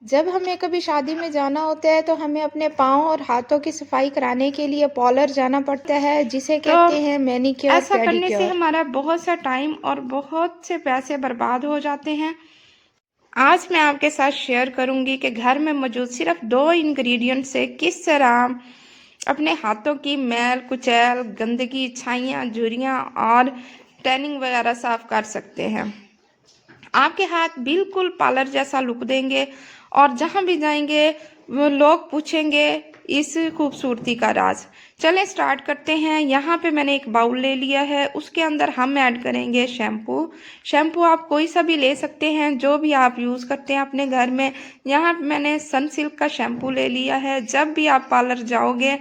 जब हमें कभी शादी में जाना होता है तो हमें अपने पाँव और हाथों की सफाई कराने के लिए पार्लर जाना पड़ता है जिसे तो कहते हैं मैनीक्योर ऐसा करने से पेडिक्योर। हमारा बहुत सा टाइम और बहुत से पैसे बर्बाद हो जाते हैं। आज मैं आपके साथ शेयर करूंगी कि घर में मौजूद सिर्फ 2 इंग्रेडिएंट से किस तरह अपने हाथों की मैल कुचैल, गंदगी, छाइयाँ, झुर्रियाँ और टैनिंग वगैरह साफ कर सकते हैं। आपके हाथ बिल्कुल पार्लर जैसा लुक देंगे और जहाँ भी जाएंगे वो लोग पूछेंगे इस खूबसूरती का राज। चलें स्टार्ट करते हैं। यहाँ पे मैंने एक बाउल ले लिया है, उसके अंदर हम ऐड करेंगे शैम्पू। शैम्पू आप कोई सा भी ले सकते हैं, जो भी आप यूज़ करते हैं अपने घर में। यहाँ मैंने सनसिल्क का शैम्पू ले लिया है। जब भी आप पार्लर जाओगे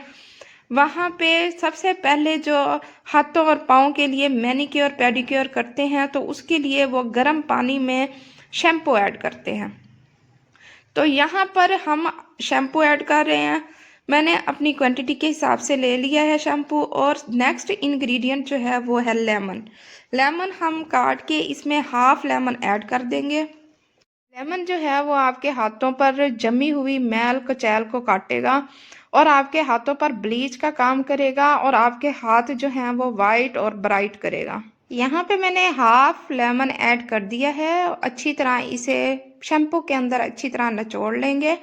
वहाँ पे सबसे पहले जो हाथों और पाँव के लिए मैनीक्योर पेडिक्योर करते हैं तो उसके लिए वो गर्म पानी में शैम्पू ऐड करते हैं। तो यहाँ पर हम शैम्पू ऐड कर रहे हैं। मैंने अपनी क्वांटिटी के हिसाब से ले लिया है शैम्पू। और नेक्स्ट इंग्रेडिएंट जो है वो है लेमन। लेमन हम काट के इसमें हाफ लेमन ऐड कर देंगे। लेमन जो है वो आपके हाथों पर जमी हुई मैल कुचैल को काटेगा और आपके हाथों पर ब्लीच का काम करेगा और आपके हाथ जो हैं वो वाइट और ब्राइट करेगा। यहाँ पे मैंने हाफ लेमन ऐड कर दिया है। अच्छी तरह इसे शैम्पू के अंदर अच्छी तरह निचोड़ लेंगे।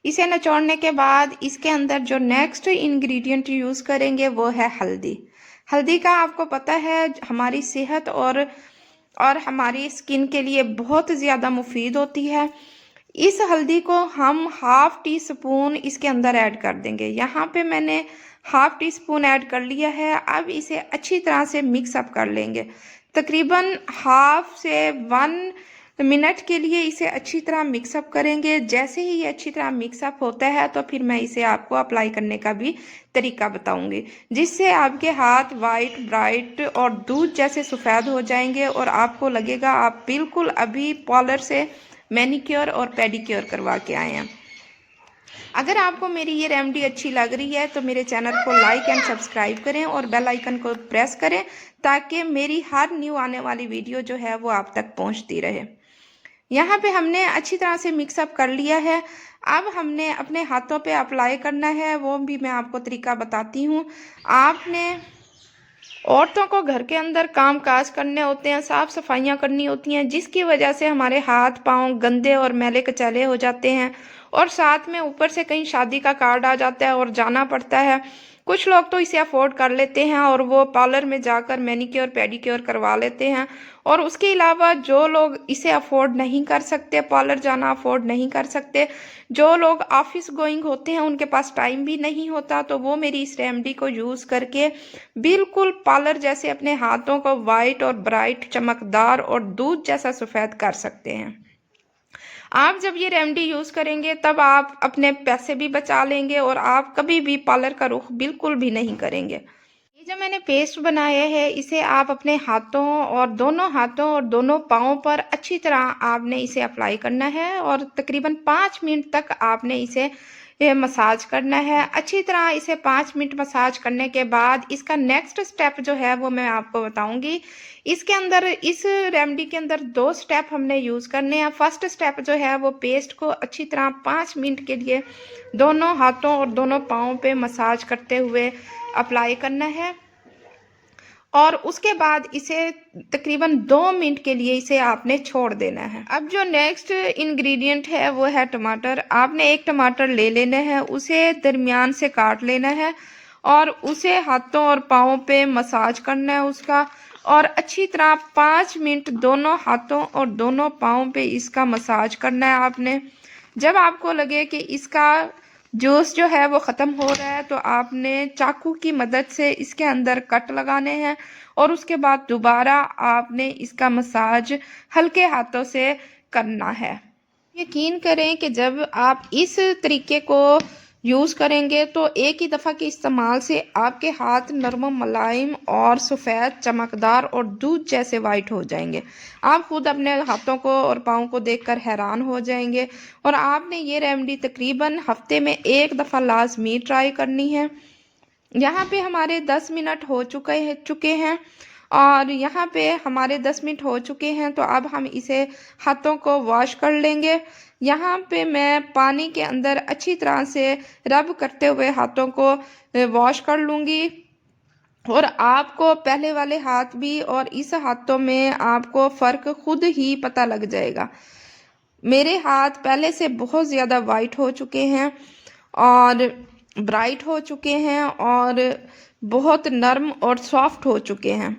इसे निचोड़ने के बाद इसके अंदर जो नेक्स्ट इंग्रेडिएंट यूज़ करेंगे वो है हल्दी। हल्दी का आपको पता है हमारी सेहत और हमारी स्किन के लिए बहुत ज़्यादा मुफीद होती है। इस हल्दी को हम हाफ टी स्पून इसके अंदर ऐड कर देंगे। यहाँ पे मैंने हाफ टी स्पून ऐड कर लिया है। अब इसे अच्छी तरह से मिक्स अप कर लेंगे। तकरीबन हाफ से 1 मिनट के लिए इसे अच्छी तरह मिक्सअप करेंगे। जैसे ही ये अच्छी तरह मिक्सअप होता है तो फिर मैं इसे आपको अप्लाई करने का भी तरीका बताऊंगी, जिससे आपके हाथ वाइट ब्राइट और दूध जैसे सफ़ेद हो जाएंगे और आपको लगेगा आप बिल्कुल अभी पार्लर से मैनीक्योर और पेडिक्योर करवा के आए हैं। अगर आपको मेरी ये रेमेडी अच्छी लग रही है तो मेरे चैनल को लाइक एंड सब्सक्राइब करें और बेल आइकन को प्रेस करें ताकि मेरी हर न्यू आने वाली वीडियो जो है वो आप तक पहुंचती रहे। यहाँ पे हमने अच्छी तरह से मिक्सअप कर लिया है। अब हमने अपने हाथों पे अप्लाई करना है, वो भी मैं आपको तरीका बताती हूँ। आपने औरतों को घर के अंदर काम काज करने होते हैं, साफ सफाइयाँ करनी होती हैं, जिसकी वजह से हमारे हाथ पांव गंदे और मैले कचैले हो जाते हैं और साथ में ऊपर से कहीं शादी का कार्ड आ जाता है और जाना पड़ता है। कुछ लोग तो इसे अफोर्ड कर लेते हैं और वो पार्लर में जाकर मैनीक्योर पेडिक्योर करवा लेते हैं। और उसके अलावा जो लोग इसे अफोर्ड नहीं कर सकते, पार्लर जाना अफोर्ड नहीं कर सकते, जो लोग ऑफिस गोइंग होते हैं, उनके पास टाइम भी नहीं होता, तो वो मेरी इस रेमेडी को यूज़ करके बिल्कुल पार्लर जैसे अपने हाथों को वाइट और ब्राइट, चमकदार और दूध जैसा सफ़ेद कर सकते हैं। आप जब ये रेमेडी यूज़ करेंगे तब आप अपने पैसे भी बचा लेंगे और आप कभी भी पार्लर का रुख बिल्कुल भी नहीं करेंगे। ये जो मैंने पेस्ट बनाया है इसे आप अपने हाथों और दोनों पाँवों पर अच्छी तरह आपने इसे अप्लाई करना है और तकरीबन 5 मिनट तक आपने इसे ये मसाज करना है। अच्छी तरह इसे 5 मिनट मसाज करने के बाद इसका नेक्स्ट स्टेप जो है वो मैं आपको बताऊंगी। इसके अंदर इस रेमेडी के अंदर 2 स्टेप हमने यूज़ करने हैं। फर्स्ट स्टेप जो है वो पेस्ट को अच्छी तरह 5 मिनट के लिए दोनों हाथों और दोनों पाँवों पे मसाज करते हुए अप्लाई करना है और उसके बाद इसे तकरीबन 2 मिनट के लिए इसे आपने छोड़ देना है। अब जो नेक्स्ट इंग्रेडिएंट है वो है टमाटर। आपने एक टमाटर ले लेना है, उसे दरमियान से काट लेना है और उसे हाथों और पाँवों पे मसाज करना है उसका और अच्छी तरह 5 मिनट दोनों हाथों और दोनों पाँवों पे इसका मसाज करना है आपने। जब आपको लगे कि इसका जूस जो है वो ख़त्म हो रहा है तो आपने चाकू की मदद से इसके अंदर कट लगाने हैं और उसके बाद दोबारा आपने इसका मसाज हल्के हाथों से करना है। यकीन करें कि जब आप इस तरीके को यूज़ करेंगे तो एक ही दफ़ा के इस्तेमाल से आपके हाथ नरम मुलायम और सफ़ेद चमकदार और दूध जैसे वाइट हो जाएंगे। आप खुद अपने हाथों को और पाँव को देखकर हैरान हो जाएंगे और आपने ये रेमेडी तकरीबन हफ्ते में एक दफ़ा लाजमी ट्राई करनी है। यहाँ पे हमारे 10 मिनट हो चुके हैं और यहाँ पे हमारे 10 मिनट हो चुके हैं तो अब हम इसे हाथों को वॉश कर लेंगे। यहाँ पे मैं पानी के अंदर अच्छी तरह से रब करते हुए हाथों को वॉश कर लूँगी। और आपको पहले वाले हाथ भी और इस हाथों में आपको फ़र्क खुद ही पता लग जाएगा। मेरे हाथ पहले से बहुत ज़्यादा वाइट हो चुके हैं और ब्राइट हो चुके हैं और बहुत नरम और सॉफ्ट हो चुके हैं।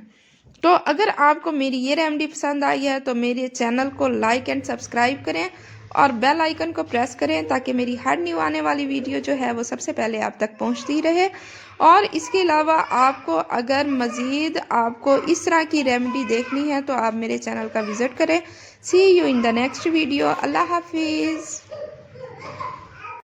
तो अगर आपको मेरी ये रेमेडी पसंद आई है तो मेरे चैनल को लाइक एंड सब्सक्राइब करें और बेल आइकन को प्रेस करें ताकि मेरी हर न्यू आने वाली वीडियो जो है वो सबसे पहले आप तक पहुंचती रहे। और इसके अलावा आपको अगर मज़ीद आपको इस तरह की रेमेडी देखनी है तो आप मेरे चैनल का विज़िट करें। See you in the next video. अल्लाह हाफिज़।